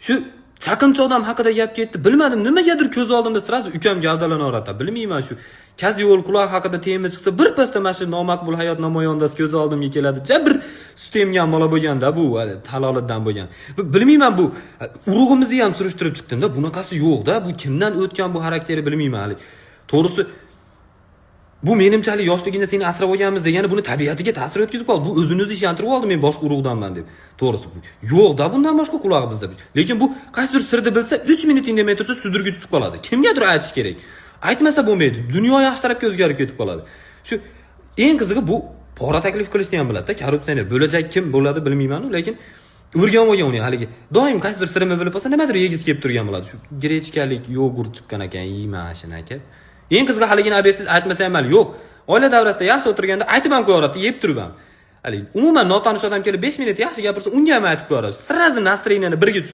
Shu chaqimchi odam haqida gap ketdi. Bilmadim, nimagadir ko'z oldimda sirasi ukam gavdalanaveradi. Bilmayman shu Kazi yo'l quloq haqida tema chiqsa, bir pasda mana shu nomaqbul hayot namoyandasi ko'z oldimga keladi. Bir sut emgan bola bo'lganda bu halolidan bo'lgan. Bilmayman, bu urug'imizni ham surishtirib chiqdimda, bunaqasi yo'q-da. Bu kimdan o'tgan bu xarakteri bilmayman hali. To'g'risi bu menimchalik yoshligingda seni asrab olganmiz degani buni tabiatiga ta'sir o'tkazib qoldi. Bu o'zini ishontirib oldi, men boshqa urug'danman deb. To'g'risi yo'q-da bundan boshqa qulog'i bizda. Lekin bu qaysidir sirni bilsa 3 minut indamay tursa sudirga tutib qoladi. Kimgadir aytish kerak. Aytmasa bo'lmaydi. Dunyo yaxshi tarafga o'zgarib ketib qoladi. Shu eng qizig'i bu pora taklif qilishni ham biladi-da, korrupsioner. Bo'lajak kim bo'ladi bilmayman, lekin o'rgan olgan uni haligi. Doim qaysidir sirimni bilib olsa, nimadir yegiz kelib turgan bo'ladi. Shu grechkalik yogurt chiqqan ekan, yeyman shuni aka. Eng qizig'i haligini abersiz aytmasa ham yo'q. Oila davrasida yaxshi o'tirganda aytib ham qo'yaveradi, yeb turib ham. Haligi umuman notanish odam kelib 5 minut yaxshi gapirsa, unga ham aytib qo'yaveradi. Sirrazi настроениyani birga